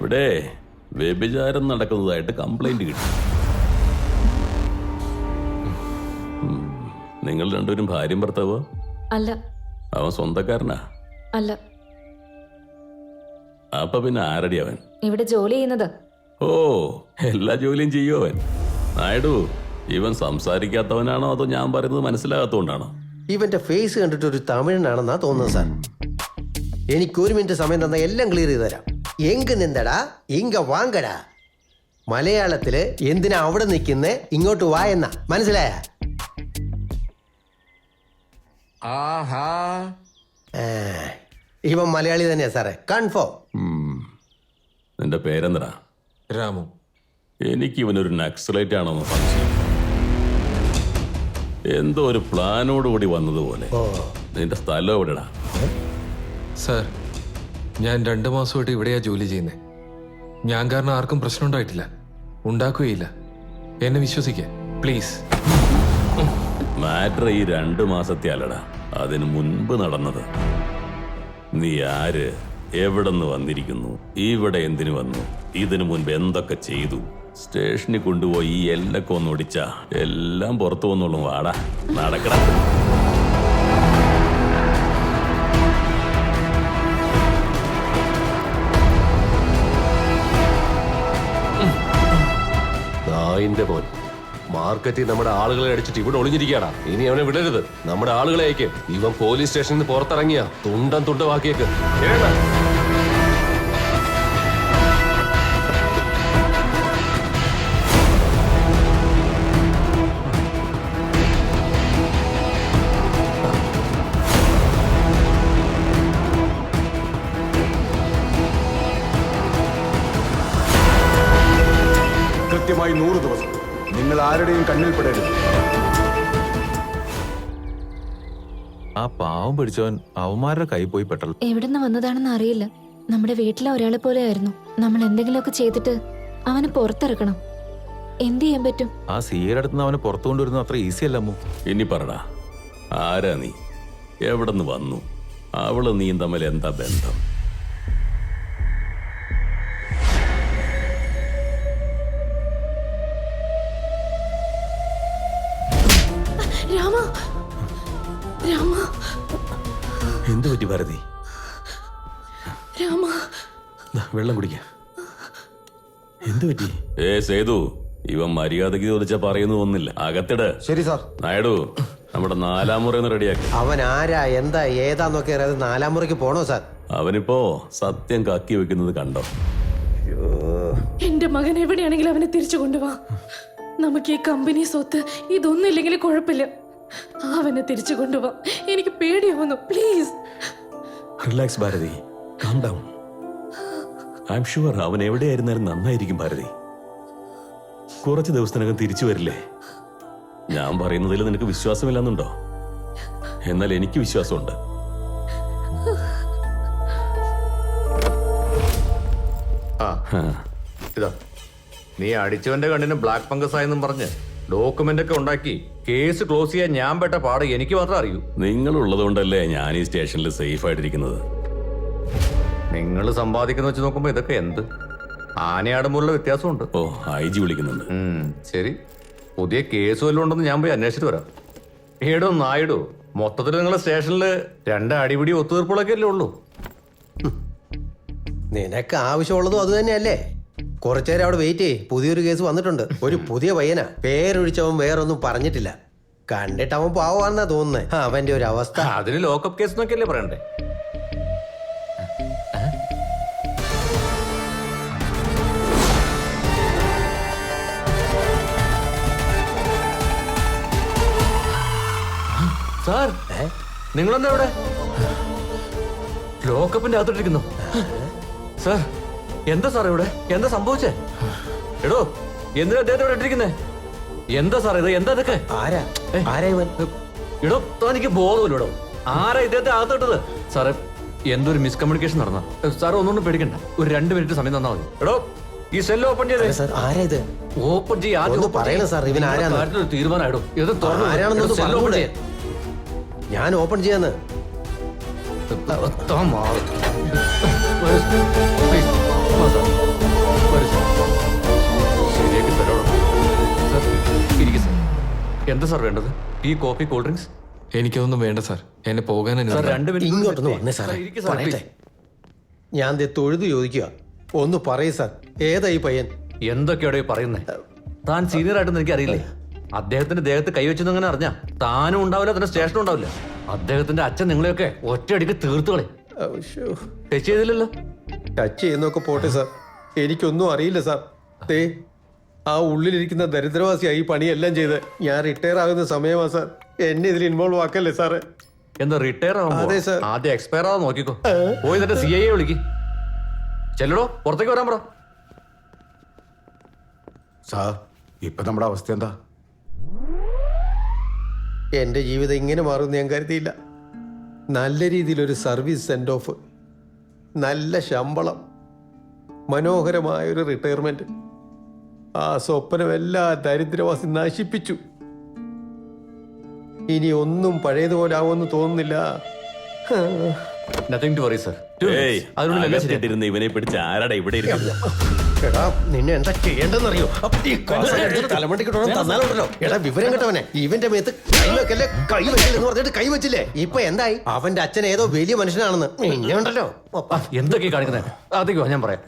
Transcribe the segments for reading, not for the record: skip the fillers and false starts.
ഇവിടെ വ്യഭിചാരം നടക്കുന്നതായിട്ട് കംപ്ലൈന്റ് കിട്ടി. നിങ്ങൾ രണ്ടുപേരും ഭാര്യയും ഭർത്താവോ? അല്ല. അവൻ സ്വന്തക്കാരനാ? അല്ല. അപ്പൊ പിന്നെ ആരടി അവൻ? ഇവിടെ ജോലി ചെയ്യുന്നത്. ഓ, എല്ലാ ജോലിയും ചെയ്യോ അവൻ? നായിഡു, ഇവൻ സംസാരിക്കാത്തവനാണോ അതോ ഞാൻ പറയുന്നത് മനസ്സിലാകാത്തതുകൊണ്ടാണോ? ഇവന്റെ ഫേസ് കണ്ടിട്ട് ഒരു തമിഴനാണെന്നാ തോന്നുന്നത് സാർ. എനിക്ക് 1 മിനിറ്റ് സമയം തന്ന എല്ലാം ക്ലിയർ ചെയ്ത് തരാം. എങ്ക് നിന്തടാ ഇങ്ക വാങ്കടാ. മലയാളത്തില് എന്തിനാ അവിടെ നിൽക്കുന്നേ, ഇങ്ങോട്ട് വാ എന്നാ. മനസ്സിലായ? ഇവൻ മലയാളി തന്നെയാ സാറേ, കൺഫേം. നിന്റെ പേരെന്തടാ? രാമു. എനിക്ക് ഇവനൊരു നക്സലൈറ്റ് ആണോ സംശയം. എന്തോ ഒരു പ്ലാനോടുകൂടി വന്നതുപോലെ. നിന്റെ സ്ഥലം എവിടെടാ? സാർ, ഞാൻ 2 മാസമായിട്ട് ഇവിടെയാ ജോലി ചെയ്യുന്നത്. ഞാൻ കാരണം ആർക്കും പ്രശ്നം ഉണ്ടായിട്ടില്ല, ഉണ്ടാക്കുകയില്ല. എന്നെ വിശ്വസിക്കേ പ്ലീസ്. മാറ്റർ ഈ 2 മാസത്തെ അല്ലടാ, അതിന് മുൻപ് നടന്നത്. നീ ആര്, എവിടെ നിന്ന് വന്നിരിക്കുന്നു, ഇവിടെ എന്തിനു വന്നു, ഇതിനു മുൻപ് എന്തൊക്കെ ചെയ്തു, സ്റ്റേഷനിൽ കൊണ്ടുപോയി ഈ എല്ലൊക്കെ ഒന്ന് ഒടിച്ച എല്ലാം പുറത്തു വന്നോളും. വാടാ, നടക്കടാ. നായിന്റെ മോൻ മാർക്കറ്റിൽ നമ്മുടെ ആളുകളെ അടിച്ചിട്ട് ഇവിടെ ഒളിഞ്ഞിരിക്കാടാ. ഇനി അവനെ വിടരുത്. നമ്മുടെ ആളുകളെ അയക്ക്. ഇവൻ പോലീസ് സ്റ്റേഷനിൽ നിന്ന് പുറത്തിറങ്ങിയ തുണ്ടം തുണ്ടമാക്കിയേക്ക്. കൃത്യമായി 100 ദിവസം നിങ്ങൾ ആരുടെയും കണ്ണിൽ പെടരുത്. ആ പാവം പിടിച്ചവൻ അവന്മാരുടെ കൈ പോയി പെട്ടല്ലോ. എവിടുന്ന് വന്നതാണെന്ന് അറിയില്ല. നമ്മുടെ വീട്ടിലെ ഒരാളെ പോലെ ആയിരുന്നു. നമ്മൾ എന്തെങ്കിലുമൊക്കെ ചെയ്തിട്ട് അവന് പുറത്തിറക്കണം. എന്ത് ചെയ്യാൻ പറ്റും? ആ സീരടുത്ത് അവനെ പുറത്തു കൊണ്ടുവരുന്നത് അത്ര ഈസി അല്ല അമ്മു. ഇനി പറടാ, ആരാ നീ, എവിടെ നിന്ന് വന്നു, അവള് നീയും തമ്മിൽ എന്താ ബന്ധം? എന്തു പറ്റി ഭാരതി? വെള്ളം കുടിക്ക. എന്തു പറ്റി? സേതു, ഇവൻ മര്യാദയ്ക്ക് ചോദിച്ചാ പറയുന്നു ഒന്നില്ല. അകത്തിട്. ശരി സാർ. നായിഡു, നമ്മുടെ 4-ാം മുറിന്ന് റെഡിയാക്കി. അവൻ ആരാ, എന്താ, ഏതാന്നൊക്കെ അറിയാതെ 4-ാം മുറിക്ക് പോണോ സാർ? അവനിപ്പോ സത്യം കക്കി വെക്കുന്നത് കണ്ടോ? എന്റെ മകൻ എവിടെയാണെങ്കിലും അവനെ തിരിച്ചു കൊണ്ടുപോവാ. നമുക്ക് ഈ കമ്പനി സ്വത്ത് ഇതൊന്നും ഇല്ലെങ്കിലും കുഴപ്പമില്ല. അവനെ തിരിച്ചു കൊണ്ടുപോവാ. എനിക്ക് പേടിയാവുന്നു. Please relax Bharathi, calm down. I am sure അവൻ എവിടെയായിരുന്നാലും നന്നായിരിക്കും ഭാരതി. കുറച്ച് ദിവസത്തിനകം തിരിച്ചു വരില്ലേ? ഞാൻ പറയുന്നതിൽ നിനക്ക് വിശ്വാസമില്ലെന്നുണ്ടോ? എന്നാൽ എനിക്ക് വിശ്വാസമുണ്ട്. ഇതാ, നീ അടിച്ചവന്റെ കണ്ണിന് ബ്ലാക്ക് ഫംഗസ് ആയെന്നും പറഞ്ഞ് ഡോക്യുമെന്റ് ഒക്കെ ഉണ്ടാക്കി കേസ് ക്ലോസ് ചെയ്യാൻ ഞാൻ പെട്ട പാട് എനിക്ക് മാത്രം അറിയൂ. നിങ്ങളുള്ളത് കൊണ്ടല്ലേ ഞാൻ ഈ സ്റ്റേഷനിൽ സേഫ് ആയിട്ടിരിക്കുന്നത്. നിങ്ങൾ സമ്പാദിക്കുന്ന വെച്ച് നോക്കുമ്പോ ഇതൊക്കെ എന്ത് ആനയാടുമ്പോഴുള്ള വ്യത്യാസമുണ്ട്. ഓ, IG വിളിക്കുന്നുണ്ട്. ശരി, പുതിയ കേസ് വല്ലതും ഉണ്ടെന്ന് ഞാൻ പോയി അന്വേഷിച്ചിട്ട് വരാം. ഏടോ നായിഡോ, മൊത്തത്തിൽ നിങ്ങളെ സ്റ്റേഷനിൽ 2 അടിപിടി ഒത്തുതീർപ്പുകളൊക്കെ അല്ലേ ഉള്ളൂ. നിനക്ക് ആവശ്യമുള്ളതും അത് തന്നെയല്ലേ? കുറച്ചേരം അവിടെ വെയിറ്റ് ചെയ്യ്. പുതിയൊരു കേസ് വന്നിട്ടുണ്ട്. ഒരു പുതിയ പയ്യനാ. പേരൊഴിച്ചവൻ വേറൊന്നും പറഞ്ഞിട്ടില്ല. കണ്ടിട്ട് അവൻ പാവാന്നാ തോന്നുന്നത്. അവന്റെ ഒരു അവസ്ഥ. അതിന് ലോക്കപ്പ് കേസ് എന്നൊക്കെ അല്ലേ പറയണ്ടേ? സാർ, നിങ്ങളെന്താ ഇവിടെ ലോക്കപ്പിന്റെ അകത്തോട്ടിരിക്കുന്നു? സാർ, എന്താ സാർ ഇവിടെ എന്താ സംഭവിച്ചേ? എടോ, എന്തിനാ അദ്ദേഹത്തെ ഇവിടെ ഇട്ടിരിക്കുന്നേ? എന്താ സാർ ഇത്? എന്താ ഇതൊക്കെ? ആരാ ഇവൻ? എടോ, തനിക്ക് ബോധമില്ലടോ. ആരാ ഇദ്ദേഹത്തെ അകത്തോട്ടത്? സാറേ, എന്തൊരു മിസ്കമ്മ്യൂണിക്കേഷൻ നടന്ന. സാർ ഒന്നുകൊണ്ടും പേടിക്കണ്ട. ഒരു 2 മിനിറ്റ് സമയം തന്നാ മതി. എടോ, ഈ സെല്ല് ഓപ്പൺ ചെയ്തേ. ആരാ ഇത്? ഓപ്പൺ ചെയ്യ. ആദ്യം പറയണ സാർ, ഇവൻ ആരാണ്? തീരുമാനമായിടോ. ഇത് തുറന്നു. ഞാൻ ഓപ്പൺ ചെയ്യാന്ന്. താൻ മാറും. എന്താ സാർ വേണ്ടത്? Tea, coffee, cool drinks? എനിക്കൊന്നും വേണ്ട സാർ, എന്നെ പോകാൻ സാർ അനുവദിക്കണം. 2 മിനിറ്റ് ഇങ്ങോട്ടൊന്ന് വന്നേ സാറേ, ഇരിക്ക് സാർ, പറയട്ടെ. please. ഞാൻ ദേ തൊഴുതു ചോദിക്കുക, ഒന്ന് പറയൂ സാർ, ഏതാ ഈ പയ്യൻ? എന്തൊക്കെയാടോ പറയുന്നേ? താൻ സീനിയർ ആയിട്ടൊന്നും എനിക്കറിയില്ലേ. അദ്ദേഹത്തിന്റെ ദേഹത്ത് കൈവച്ചെന്ന് അങ്ങനെ അറിഞ്ഞാ താനും ഉണ്ടാവില്ല, തന്നെ സ്റ്റേഷനും ഉണ്ടാവില്ല. അദ്ദേഹത്തിന്റെ അച്ഛൻ നിങ്ങളെയൊക്കെ ഒറ്റയടിക്ക് തീർത്തുകളെ. ടച്ച് ചെയ്തില്ലല്ലോ? ടച്ച് ചെയ്യുന്നൊക്കെ പോട്ടെ സാർ, എനിക്കൊന്നും അറിയില്ല സാർ. ദേ ആ ഉള്ളിലിരിക്കുന്ന ദരിദ്രവാസിയായി ഈ പണിയെല്ലാം ചെയ്ത് ഞാൻ റിട്ടയർ ആകുന്ന സമയമാ സാർ. എന്നെ ഇതിൽ ഇൻവോൾവ് ആക്കല്ലേ സാറ്. എന്താ റിട്ടയർ അതെ, ആവുമ്പോ സർ. ആദ്യം എക്സ്പയർ ആവാൻ നോക്കിക്കോ. പോയി എന്നിട്ട് CI വിളിക്ക്. ചെല്ലടോ, പുറത്തേക്ക് വരാൻ പറ. സാർ ഇപ്പൊ നമ്മുടെ അവസ്ഥ എന്താ? എൻ്റെ ജീവിതം ഇങ്ങനെ മാറുമെന്ന് ഞാൻ കരുതിയില്ല. നല്ല രീതിയിലൊരു സർവീസ് സെൻഡ് ഓഫ്, നല്ല ശമ്പളം, മനോഹരമായൊരു റിട്ടയർമെന്റ്. ആ സ്വപ്നം എല്ലാ ദരിദ്രവാസി നശിപ്പിച്ചു. ഇനി ഒന്നും പഴയതുപോലെ ആവുമെന്ന് തോന്നുന്നില്ല. Nothing to worry sir. ഏയ്, അകത്തിട്ടിരുന്ന് ഇവനെ പിടിച്ച് ആരാടാ ഇവിടെ ഇരിക്കുന്നത്? എടാ നിന്നെ എന്താ ചെയ്യേണ്ടെന്നറിയോ? തലമണ്ടിക്കിട്ടോളം തന്നാലുണ്ടല്ലോ. എടാ വിവരം കേട്ടവനെ, ഇവന്റെ മേത്ത് കൈവെക്കല്ലേ, കൈവെക്കല്ലെന്ന് പറഞ്ഞിട്ട് കൈവച്ചില്ലേ? ഇപ്പൊ എന്തായി? അവന്റെ അച്ഛൻ ഏതോ വലിയ മനുഷ്യനാണെന്ന് ഉണ്ടല്ലോ. എന്തൊക്കെയാ കാണിക്കുന്നത്? അതേക്കോ ഞാൻ പറയാം.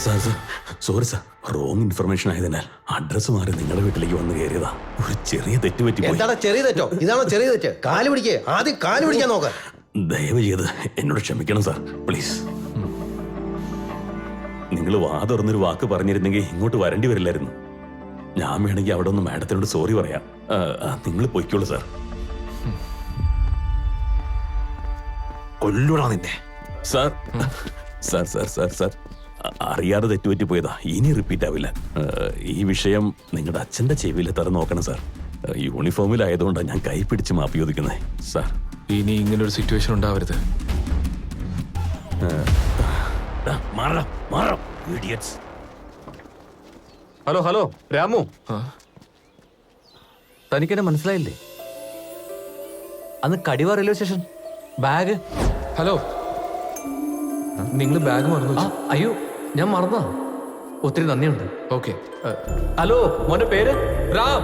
Sir sir, sorry sir, wrong information ആയതിനാൽ അഡ്രസ് മാറി നിങ്ങളുടെ വീട്ടിലേക്ക് വന്ന് കയറിയതാ. ഒരു ചെറിയ തെറ്റ് പറ്റി പോയി. എന്താടാ ചെറിയ തെറ്റോ? ഇതാണോ ചെറിയ തെറ്റ്? കാല് പിടിക്കേ, ആദ്യം കാല് പിടിക്കാൻ നോക്ക. ദയവ് ചെയ്ത് എന്നോട് ക്ഷമിക്കണം സാർ, പ്ലീസ്. നിങ്ങൾ വാ തുറന്നൊരു വാക്ക് പറഞ്ഞിരുന്നെങ്കിൽ ഇങ്ങോട്ട് വരേണ്ടി വരില്ലായിരുന്നു. ഞാൻ വേണമെങ്കിൽ അവിടെ ഒന്ന് മാഡത്തിനോട് സോറി പറയാം. നിങ്ങൾ പൊയ്ക്കോളൂ സാർ. കൊല്ലൂടാ നിന്നെ. Sir sir sir sir sir, അറിയാതെ തെറ്റുപറ്റി പോയതാ, ഇനി റിപ്പീറ്റ് ആവില്ല. ഈ വിഷയം നിങ്ങളുടെ അച്ഛൻ്റെ ചെവിയിലെത്താൻ നോക്കണം സാർ. യൂണിഫോമിലായതുകൊണ്ടാണ് ഞാൻ കൈ പിടിച്ച് മാപ്പി ചോദിക്കുന്നത് സാർ. ഇനി ഇങ്ങനൊരു സിറ്റുവേഷൻ ഉണ്ടാവരുത്. മാറാം മാറാം, ഇഡിയറ്റ്സ്. ഹലോ ഹലോ, രാമു, ആ, തനിക്കെന്നെ മനസ്സിലായില്ലേ? അന്ന് കടിവാ റെയിൽവേ സ്റ്റേഷൻ, ബാഗ്. ഹലോ, നിങ്ങൾ ബാഗ് മറന്നു ആ, അയ്യോ ഞാൻ മറന്നാ. ഒത്തിരി നന്ദിയുണ്ട്. ഓക്കെ. ഹലോ, മോന്റെ പേര് റാം.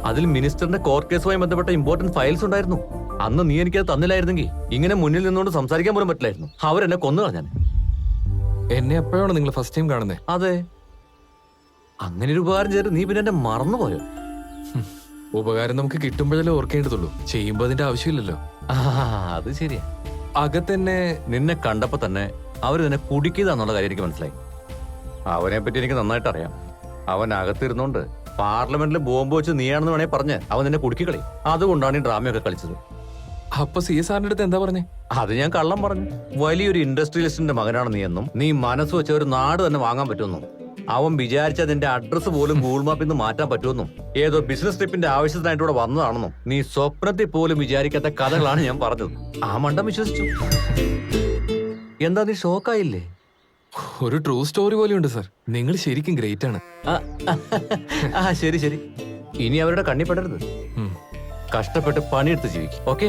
അതിൽ മിനിസ്റ്ററിന്റെ കോർട്ട് കേസുമായി ബന്ധപ്പെട്ട ഇമ്പോർട്ടന്റ് ഫയൽസ് ഉണ്ടായിരുന്നു. അന്ന് നീ എനിക്കത് തന്നില്ലായിരുന്നെങ്കിൽ ഇങ്ങനെ മുന്നിൽ നിന്നുകൊണ്ട് സംസാരിക്കാൻ പോലും പറ്റില്ലായിരുന്നു. അവരെന്നെ കൊന്നു കളഞ്ഞാൻ. എന്നെ എപ്പോഴാണ് നിങ്ങൾ ഫസ്റ്റ് ടൈം കാണുന്നത്? അതെ, അങ്ങനെ ഒരു ഉപകാരം ചെയ്ത് നീ പിന്നെ എന്നെ മറന്നുപോയോ? ഉപകാരം നമുക്ക് കിട്ടുമ്പോഴല്ലേ ഓർക്കേണ്ടതുള്ളൂ, ചെയ്യുമ്പോൾ അതിന്റെ ആവശ്യമില്ലല്ലോ. ആ, അത് ശരിയാ. അകത്തെന്നെ നിന്നെ കണ്ടപ്പോ തന്നെ അവർ നിന്നെ കുടുക്കിയതാന്നുള്ള കാര്യം എനിക്ക് മനസ്സിലായി. അവനെ പറ്റി എനിക്ക് നന്നായിട്ട് അറിയാം. അവൻ അകത്തിരുന്നോണ്ട് പാർലമെന്റിൽ ബോംബ് വെച്ച് നീയാണെന്ന് വേണേ പറഞ്ഞ് അവൻ നിന്നെ കുടുക്കിക്കളി. അതുകൊണ്ടാണ് ഈ ഡ്രാമയൊക്കെ കളിച്ചത്. അപ്പൊ CS അടുത്ത് എന്താ പറഞ്ഞേ? അത് ഞാൻ കള്ളം പറഞ്ഞു. വലിയൊരു ഇൻഡസ്ട്രിയലിസ്റ്റിന്റെ മകനാണ് നീ എന്നും നീ മനസ്സ് വെച്ച ഒരു നാട് തന്നെ വാങ്ങാൻ പറ്റുമെന്നും അവൻ വിചാരിച്ച നിന്റെ അഡ്രസ് പോലും ഗൂഗിൾ മാപ്പിൽ നിന്ന് മാറ്റാൻ പറ്റുമെന്നും ഏതോ ബിസിനസ് ട്രിപ്പിന്റെ ആവശ്യത്തിനായിട്ട് ഇവിടെ വന്നതാണെന്നും നീ സ്വപ്നത്തിൽ പോലും വിചാരിക്കാത്ത കഥകളാണ് ഞാൻ പറഞ്ഞത്. ആ മണ്ടം വിശ്വസിച്ചു. എന്താ നീ ഷോക്കായില്ലേ? ഒരു ട്രൂ സ്റ്റോറി പോലെയുണ്ട് സാർ. നിങ്ങൾ ശരിക്കും ഗ്രേറ്റ് ആണ്. ആ ശരി ശരി, ഇനി അവരുടെ കണ്ണിപ്പെടരുത്. ഉം. കഷ്ടപ്പെട്ട് പണിയെടുത്ത് ജീവിക്കും. ഓക്കെ.